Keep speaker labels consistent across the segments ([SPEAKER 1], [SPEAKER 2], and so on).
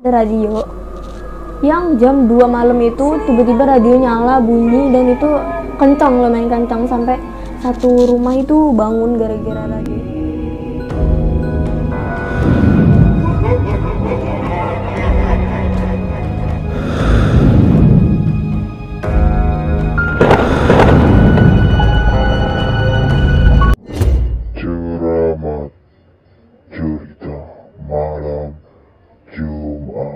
[SPEAKER 1] radio yang jam 2 malam itu tiba-tiba radio nyala bunyi dan itu kencang, lumayan kencang sampai satu rumah itu bangun gara-gara radio.
[SPEAKER 2] Ceramah cerita malam Jumat.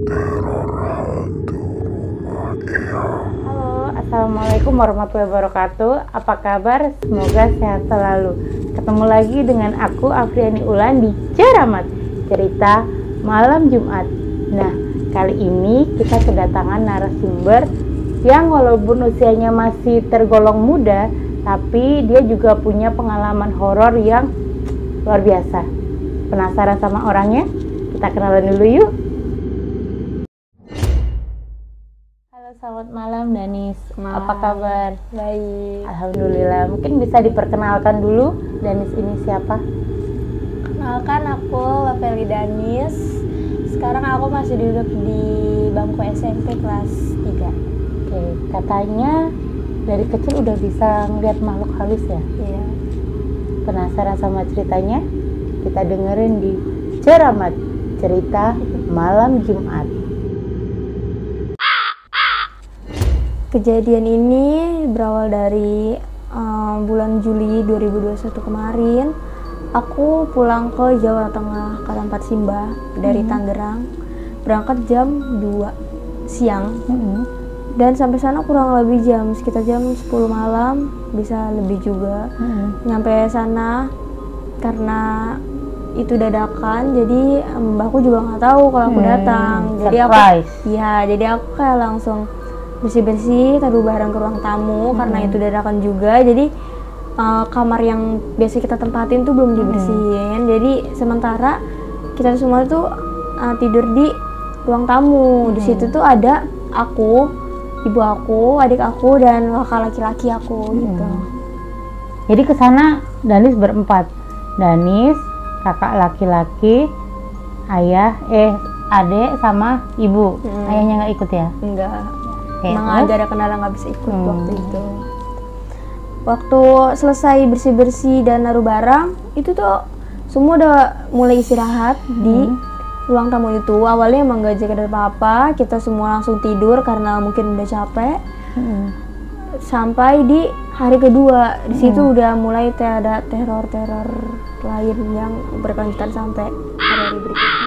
[SPEAKER 2] Teror hantu rumah Eyang.
[SPEAKER 3] Halo, assalamualaikum warahmatullahi wabarakatuh. Apa kabar? Semoga sehat selalu. Ketemu lagi dengan aku Afriani Ulan di Ceramat Cerita Malam Jumat. Nah, kali ini kita kedatangan narasumber yang walaupun usianya masih tergolong muda, tapi dia juga punya pengalaman horor yang luar biasa. Penasaran sama orangnya? Kita kenalan dulu yuk. Selamat malam Danis, apa kabar?
[SPEAKER 1] Baik.
[SPEAKER 3] Alhamdulillah. Mungkin bisa diperkenalkan dulu Danis ini siapa?
[SPEAKER 1] Kenalkan, aku Wafeli Danis. Sekarang aku masih duduk di bangku SMP kelas 3.
[SPEAKER 3] Oke, katanya dari kecil udah bisa ngeliat makhluk halus ya?
[SPEAKER 1] Iya.
[SPEAKER 3] Penasaran sama ceritanya? Kita dengerin di Ceramat Cerita Malam Jumat.
[SPEAKER 1] Kejadian ini berawal dari bulan Juli 2021 kemarin. Aku pulang ke Jawa Tengah ke tempat Simbah dari Tangerang. Berangkat jam 2 siang. Dan sampai sana kurang lebih sekitar jam 10 malam, bisa lebih juga. Nyampe sana karena itu dadakan, jadi mbakku juga nggak tahu kalau aku datang. Jadi
[SPEAKER 3] surprise.
[SPEAKER 1] jadi aku kayak langsung bersih-bersih, taruh barang ke ruang tamu karena itu dadakan juga. Jadi kamar yang biasa kita tempatin tuh belum dibersihin. Jadi sementara kita semua tuh tidur di ruang tamu. Di situ tuh ada aku, ibu aku, adik aku, dan kakak laki-laki aku gitu.
[SPEAKER 3] Jadi kesana Danis berempat. Danis, kakak laki-laki, adik sama ibu. Ayahnya nggak ikut ya?
[SPEAKER 1] Enggak.
[SPEAKER 3] Okay,
[SPEAKER 1] Emang ada kendala nggak bisa ikut waktu itu. Waktu selesai bersih-bersih dan naruh barang, itu tuh semua udah mulai istirahat di ruang tamu itu. Awalnya emang gak jaga apa-apa, kita semua langsung tidur karena mungkin udah capek. Sampai di hari kedua, di situ udah mulai ada teror-teror lain yang berkelanjutan sampai hari-hari berikutnya.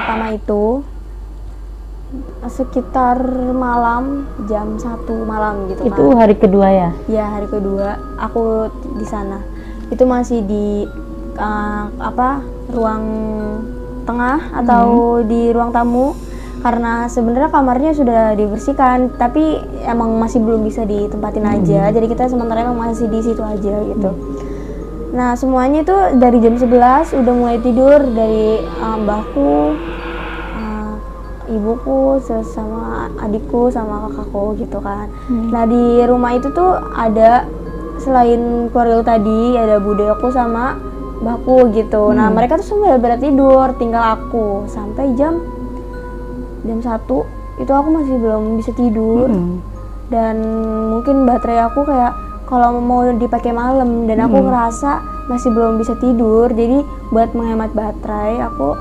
[SPEAKER 1] Pertama itu sekitar malam jam 1 malam gitu.
[SPEAKER 3] Itu hari kedua ya?
[SPEAKER 1] Ya, hari kedua aku di sana. Itu masih di ruang tengah atau di ruang tamu, karena sebenarnya kamarnya sudah dibersihkan tapi emang masih belum bisa ditempatin aja. Jadi kita sementara emang masih di situ aja gitu. Nah, semuanya itu dari jam 11 udah mulai tidur, dari mbahku, ibuku, sama adikku, sama kakakku gitu kan. Nah, di rumah itu tuh ada, selain keluarga tadi, ada bude aku sama mbahku gitu. Nah, mereka tuh semua pada tidur, tinggal aku. Sampai jam 1 itu aku masih belum bisa tidur. Dan mungkin baterai aku kayak kalau mau dipakai malam, dan aku ngerasa masih belum bisa tidur. Jadi buat menghemat baterai, aku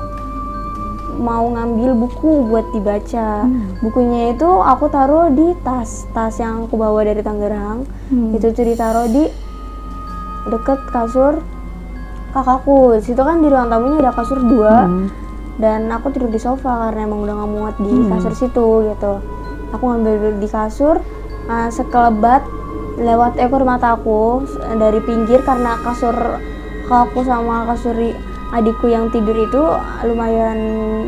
[SPEAKER 1] mau ngambil buku buat dibaca. Bukunya itu aku taruh di tas yang aku bawa dari Tangerang. Itu tuh ditaruh di deket kasur kakakku. Di situ kan di ruang tamunya ada kasur 2. Dan aku tidur di sofa karena emang udah gak muat di kasur situ gitu. Aku ngambil di kasur, sekelebat lewat ekor mataku dari pinggir, karena kasur kakakku sama kasur adikku yang tidur itu lumayan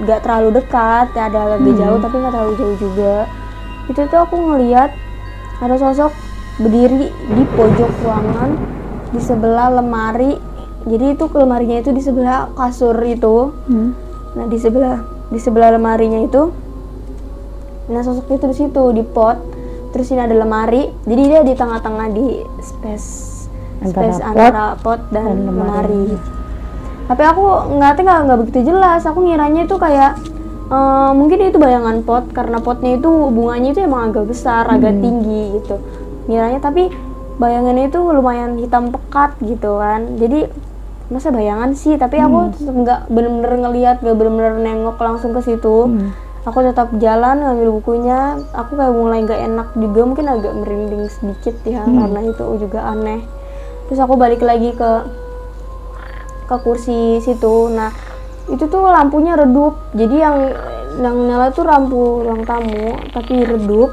[SPEAKER 1] gak terlalu dekat, ada agak jauh tapi gak terlalu jauh juga. Itu tuh aku ngeliat ada sosok berdiri di pojok ruangan di sebelah lemari. Jadi itu lemarinya itu di sebelah kasur itu. Nah di sebelah lemarinya itu, nah sosok itu di situ di pot. Terus ini ada lemari, jadi dia di tengah-tengah di space antara pot dan lemari. Tapi aku nggak begitu jelas. Aku ngiranya itu kayak mungkin itu bayangan pot, karena potnya itu bunganya itu emang agak besar, agak tinggi gitu. Ngiranya, tapi bayangannya itu lumayan hitam pekat gitu kan. Jadi masa bayangan sih, tapi aku tetap nggak bener-bener ngelihat, nggak bener-bener nengok langsung ke situ. Aku tetap jalan ngambil bukunya. Aku kayak mulai nggak enak juga, mungkin agak merinding sedikit ya, karena itu juga aneh. Terus aku balik lagi ke kursi situ. Nah itu tuh lampunya redup, jadi yang nyala tuh lampu ruang tamu tapi redup,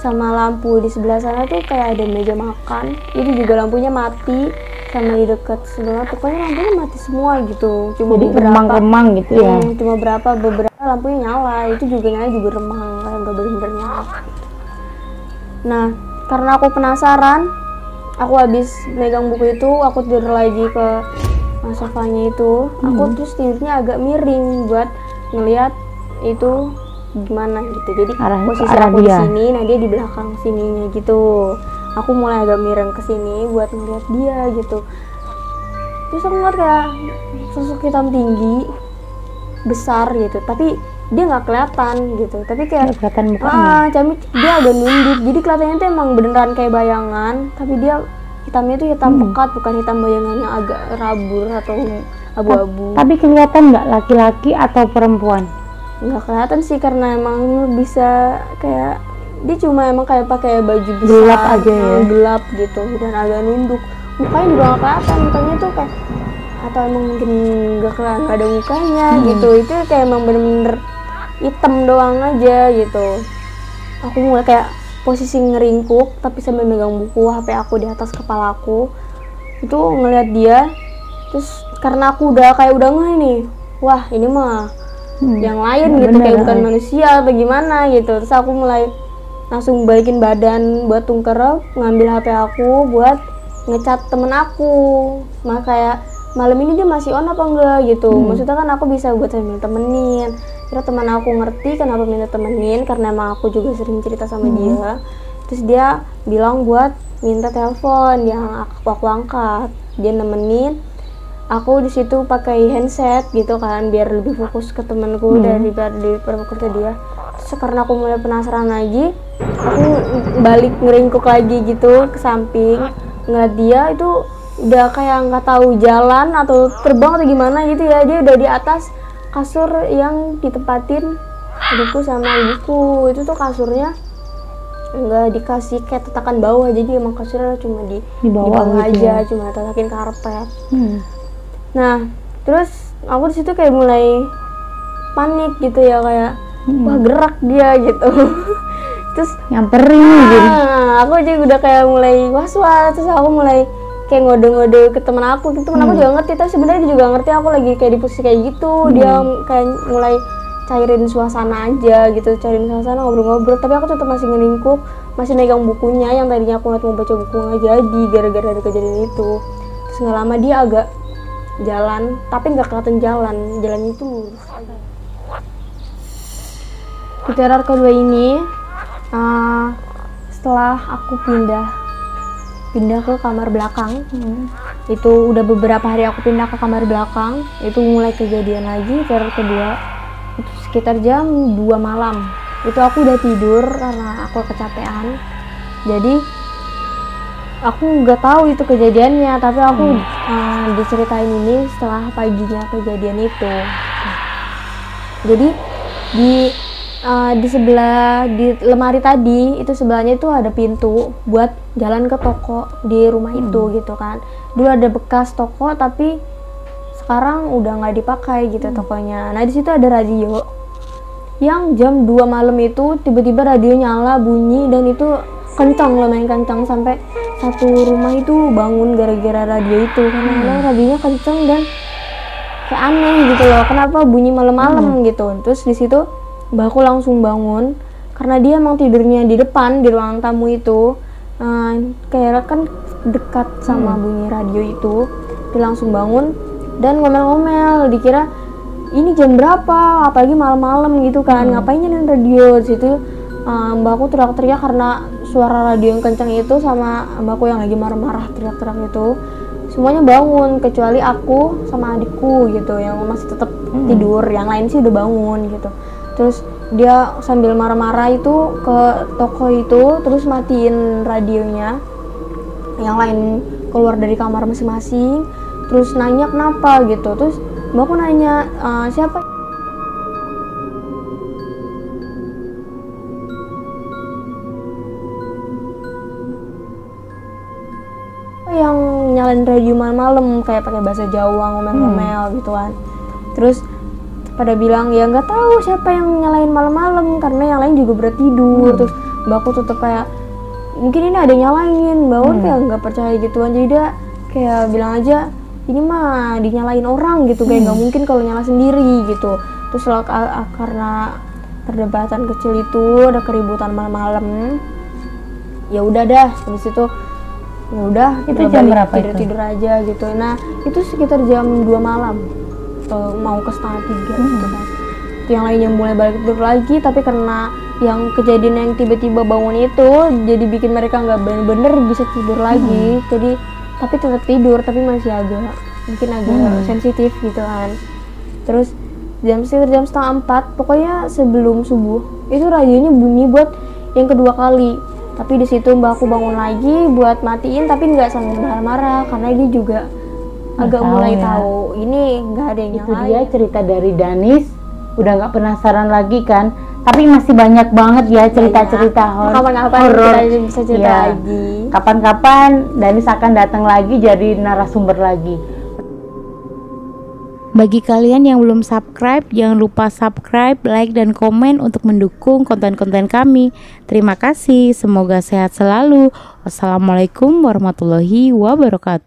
[SPEAKER 1] sama lampu di sebelah sana tuh kayak ada meja makan, itu juga lampunya mati, sama di dekat sebelah pokoknya lampunya mati semua gitu. Cuma
[SPEAKER 3] jadi remang-remang gitu ya.
[SPEAKER 1] Cuma beberapa lampunya nyala, itu juga nyala juga remang, kayak nggak bener-bener nyala. Nah karena aku penasaran, aku habis megang buku itu, aku tidur lagi ke sofanya itu. Aku terus tidurnya agak miring buat ngelihat itu gimana gitu. Jadi posisi aku di sini, nah dia di belakang sininya gitu. Aku mulai agak miring ke sini buat ngelihat dia gitu. Terus aku ngeliat kayak sosok hitam tinggi besar gitu, tapi dia nggak kelihatan gitu. Tapi kayak
[SPEAKER 3] kelihatan mukanya.
[SPEAKER 1] dia agak nunduk, jadi kelihatannya tuh emang beneran kayak bayangan, tapi dia hitamnya itu hitam pekat, bukan hitam bayangannya agak rabur atau abu-abu.
[SPEAKER 3] Tapi kelihatan nggak laki-laki atau perempuan?
[SPEAKER 1] Nggak kelihatan sih, karena emang bisa kayak dia cuma emang kayak pakai baju besar,
[SPEAKER 3] gelap aja ya,
[SPEAKER 1] gelap gitu, dan agak nunduk. Mukanya juga nggak kelihatan, mukanya tuh kayak, atau emang mungkin nggak ada mukanya gitu. Itu kayak emang bener-bener hitam doang aja gitu. Aku mulai kayak posisi ngeringkuk tapi sambil megang buku, HP aku di atas kepala aku. Itu ngeliat dia, terus karena aku udah ngeh nih, wah ini mah yang lain gitu, kayak bukan manusia atau gimana gitu. Terus aku mulai langsung balikin badan buat tungker, ngambil HP aku buat ngecat temen aku. Kayak malam ini dia masih on apa enggak gitu. Maksudnya kan aku bisa buat sambil temenin. Kira teman aku ngerti kenapa minta temenin, karena emang aku juga sering cerita sama dia. Terus dia bilang buat minta telepon, yang aku angkat. Dia nemenin aku di situ pakai handset gitu kan, biar lebih fokus ke temanku daripada fokus ke dia. Terus karena aku mulai penasaran lagi, aku balik ngeringkuk lagi gitu ke samping, ngeliat dia itu udah kayak nggak tahu jalan atau terbang atau gimana gitu ya. Dia udah di atas kasur yang ditempatin adikku sama ibuku. Itu tuh kasurnya nggak dikasih kayak tatakan bawah, jadi emang kasurnya cuma di bawah
[SPEAKER 3] gitu
[SPEAKER 1] aja
[SPEAKER 3] ya.
[SPEAKER 1] Cuma tatakin karpet. Nah terus aku di situ kayak mulai panik gitu ya, kayak wah gerak dia gitu. Terus
[SPEAKER 3] nyamperin gitu.
[SPEAKER 1] Aku juga udah kayak mulai was-was. Terus aku mulai kayak ngode-ngode ke temen aku. Temen aku juga ngerti, tapi sebenarnya dia juga ngerti aku lagi kayak di posisi kayak gitu. Dia kayak mulai cairin suasana aja gitu, cairin suasana, ngobrol-ngobrol. Tapi aku tetap masih ngeringkuk, masih megang bukunya yang tadinya aku mau baca buku nggak jadi gara-gara ada kejadian itu. Terus nggak lama dia agak jalan, tapi nggak kelihatan jalannya itu lurus. Di teror kedua ini, setelah aku pindah ke kamar belakang, itu udah beberapa hari aku pindah ke kamar belakang, itu mulai kejadian lagi teror kedua. Itu sekitar jam 2 malam. Itu aku udah tidur karena aku kecapean. Jadi aku nggak tahu itu kejadiannya, tapi aku diceritain ini setelah paginya kejadian itu. Jadi di sebelah di lemari tadi itu sebelahnya itu ada pintu buat jalan ke toko di rumah itu gitu kan. Dulu ada bekas toko tapi sekarang udah nggak dipakai gitu tokonya. Nah di situ ada radio yang jam 2 malam itu tiba-tiba radio nyala bunyi, dan itu kencang, lumayan kencang, sampai satu rumah itu bangun gara-gara radio itu, karena radionya kencang dan kayak aneh gitu loh, kenapa bunyi malam-malam gitu. Terus di situ mbakku langsung bangun karena dia emang tidurnya di depan di ruang tamu itu. kayak kan dekat sama bunyi radio itu, dia langsung bangun dan ngomel-ngomel, dikira ini jam berapa, apalagi malam-malam gitu kan, ngapain nyalain radio. Di situ mbakku teriak-teriak karena suara radio yang kencang itu sama mbakku yang lagi marah-marah teriak-teriak itu, semuanya bangun kecuali aku sama adikku gitu yang masih tetap tidur, yang lain sih udah bangun gitu. Terus dia sambil marah-marah itu ke toko itu, terus matiin radionya, yang lain keluar dari kamar masing-masing, terus nanya kenapa gitu. Terus mbakku nanya, siapa yang nyalain radio malam-malam, kayak pakai bahasa Jawa, ngomel-ngomel gitu kan. Terus pada bilang ya nggak tahu siapa yang nyalain malam-malam karena yang lain juga berat tidur. Terus mbakku tetap kayak mungkin ini ada yang nyalain, mbakku kayak nggak percaya gituan, jadi dia kayak bilang aja ini mah dinyalain orang gitu, kayak nggak mungkin kalau nyala sendiri gitu. Terus karena perdebatan kecil itu, ada keributan malam-malam, ya udah dah habis itu ya udah
[SPEAKER 3] Itu jam berapa itu?
[SPEAKER 1] tidur aja gitu. Nah itu sekitar jam 2 malam mau ke setengah 3 gitu kan. Yang lainnya mulai balik tidur lagi, tapi karena yang kejadian yang tiba-tiba bangun itu jadi bikin mereka nggak bener-bener bisa tidur lagi. Jadi tapi tetap tidur, tapi masih mungkin agak sensitif gitu kan. Terus jam 3:30, pokoknya sebelum subuh itu radionya bunyi buat yang kedua kali. Tapi di situ mbakku bangun lagi buat matiin, tapi nggak sambil marah-marah karena dia juga agak mulai tahu ini nggak ada yang
[SPEAKER 3] Itu
[SPEAKER 1] nyalain.
[SPEAKER 3] dia cerita dari Danis, udah nggak penasaran lagi kan? Tapi masih banyak banget ya cerita-cerita
[SPEAKER 1] Kapan-kapan
[SPEAKER 3] horor.
[SPEAKER 1] kita bisa cerita
[SPEAKER 3] Iya.
[SPEAKER 1] lagi.
[SPEAKER 3] Kapan-kapan Danis akan datang lagi jadi narasumber lagi. Bagi kalian yang belum subscribe, jangan lupa subscribe, like, dan komen untuk mendukung konten-konten kami. Terima kasih, semoga sehat selalu. Wassalamualaikum warahmatullahi wabarakatuh.